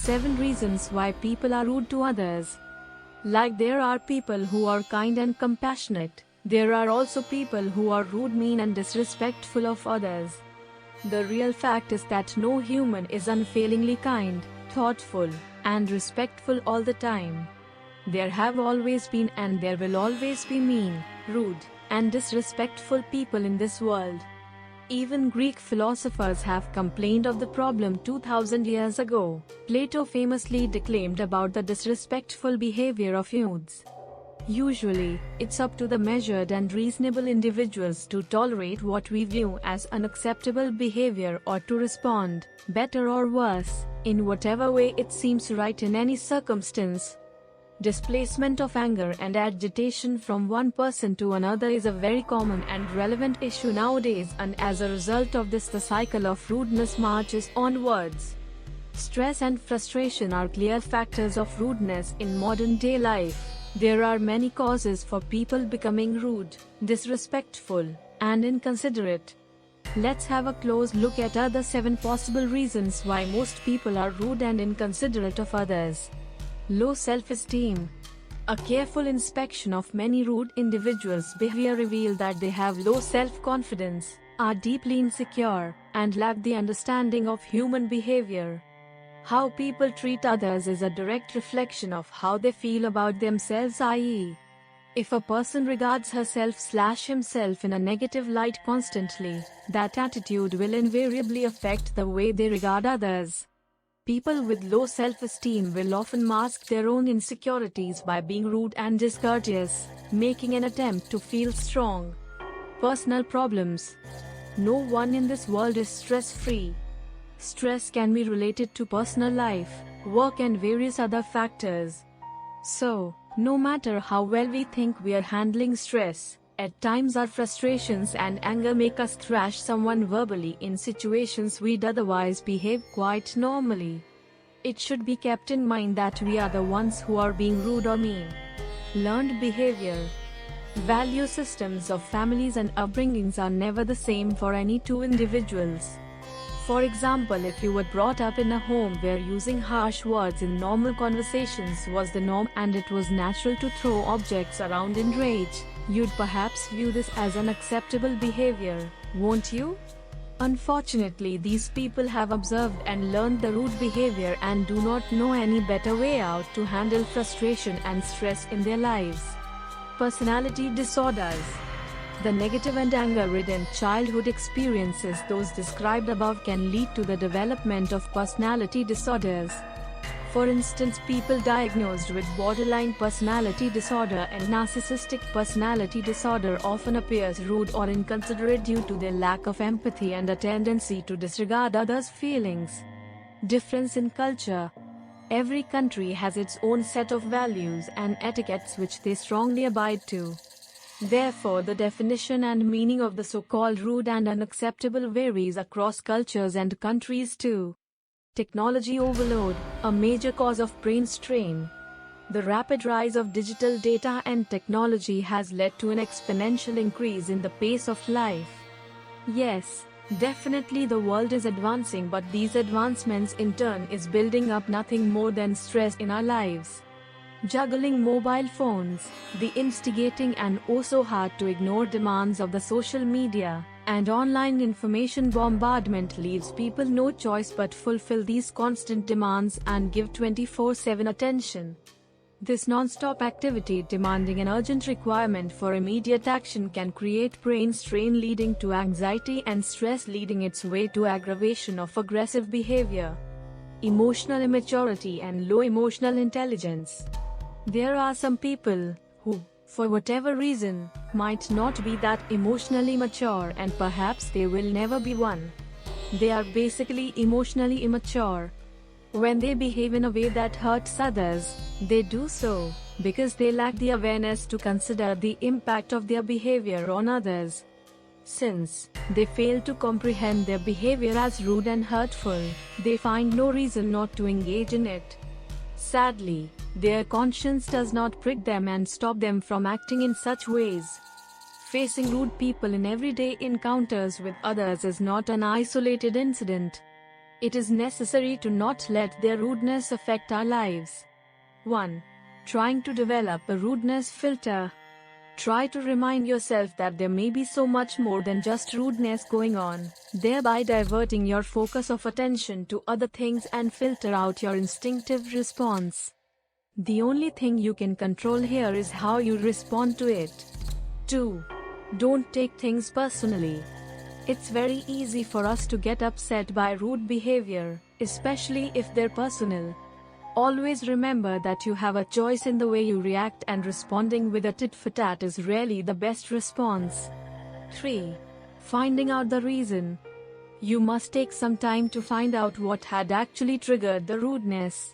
7 reasons why people are rude to others. Like there are people who are kind and compassionate, there are also people who are rude, mean and disrespectful of others. The real fact is that no human is unfailingly kind, thoughtful, and respectful all the time. There have always been and there will always be mean, rude, and disrespectful people in this world. Even Greek philosophers have complained of the problem 2000 years ago. Plato famously declaimed about the disrespectful behavior of youths. Usually, it's up to the measured and reasonable individuals to tolerate what we view as unacceptable behavior or to respond, better or worse, in whatever way it seems right in any circumstance. Displacement of anger and agitation from one person to another is a very common and relevant issue nowadays, and as a result of this the cycle of rudeness marches onwards. Stress and frustration are clear factors of rudeness in modern day life. There are many causes for people becoming rude, disrespectful, and inconsiderate. Let's have a close look at other 7 possible reasons why most people are rude and inconsiderate of others. Low self-esteem. A careful inspection of many rude individuals' behavior reveals that they have low self-confidence, are deeply insecure, and lack the understanding of human behavior. How people treat others is a direct reflection of how they feel about themselves, i.e., if a person regards herself/himself in a negative light constantly, that attitude will invariably affect the way they regard others. People with low self-esteem will often mask their own insecurities by being rude and discourteous, making an attempt to feel strong. Personal problems. No one in this world is stress-free. Stress can be related to personal life, work and various other factors. So, no matter how well we think we are handling stress, at times our frustrations and anger make us thrash someone verbally in situations we'd otherwise behave quite normally. It should be kept in mind that we are the ones who are being rude or mean. Learned behavior. Value systems of families and upbringings are never the same for any two individuals. For example, if you were brought up in a home where using harsh words in normal conversations was the norm and it was natural to throw objects around in rage, you'd perhaps view this as unacceptable behavior, won't you? Unfortunately, these people have observed and learned the rude behavior and do not know any better way out to handle frustration and stress in their lives. Personality disorders. The negative and anger-ridden childhood experiences those described above can lead to the development of personality disorders. For instance, people diagnosed with borderline personality disorder and narcissistic personality disorder often appears rude or inconsiderate due to their lack of empathy and a tendency to disregard others' feelings. Difference in culture. Every country has its own set of values and etiquettes which they strongly abide to. Therefore, the definition and meaning of the so-called rude and unacceptable varies across cultures and countries too. Technology overload, a major cause of brain strain. The rapid rise of digital data and technology has led to an exponential increase in the pace of life. Yes, definitely the world is advancing, but these advancements in turn is building up nothing more than stress in our lives. Juggling mobile phones, the instigating and also hard to ignore demands of the social media, and online information bombardment leaves people no choice but fulfill these constant demands and give 24/7 attention. This non-stop activity demanding an urgent requirement for immediate action can create brain strain leading to anxiety and stress leading its way to aggravation of aggressive behavior. Emotional immaturity and low emotional intelligence. There are some people who, for whatever reason, might not be that emotionally mature and perhaps they will never be one. They are basically emotionally immature. When they behave in a way that hurts others, they do so because they lack the awareness to consider the impact of their behavior on others. Since they fail to comprehend their behavior as rude and hurtful, they find no reason not to engage in it. Sadly, their conscience does not prick them and stop them from acting in such ways. Facing rude people in everyday encounters with others is not an isolated incident. It is necessary to not let their rudeness affect our lives. 1. Trying to develop a rudeness filter. Try to remind yourself that there may be so much more than just rudeness going on, thereby diverting your focus of attention to other things and filter out your instinctive response. The only thing you can control here is how you respond to it. 2. Don't take things personally. It's very easy for us to get upset by rude behavior, especially if they're personal. Always remember that you have a choice in the way you react, and responding with a tit-for-tat is really the best response. 3. Finding out the reason. You must take some time to find out what had actually triggered the rudeness.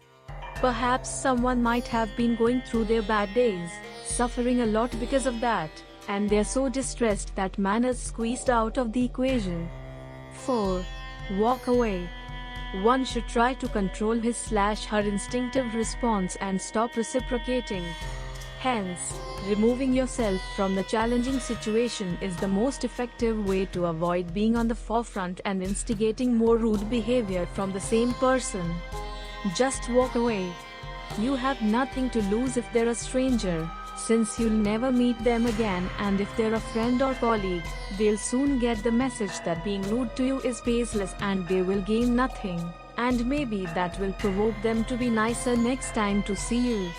Perhaps someone might have been going through their bad days, suffering a lot because of that, and they're so distressed that manners squeezed out of the equation. 4. Walk away. One should try to control his/her instinctive response and stop reciprocating. Hence, removing yourself from the challenging situation is the most effective way to avoid being on the forefront and instigating more rude behavior from the same person. Just walk away. You have nothing to lose if they're a stranger, since you'll never meet them again, and if they're a friend or colleague, they'll soon get the message that being rude to you is baseless and they will gain nothing, and maybe that will provoke them to be nicer next time to see you.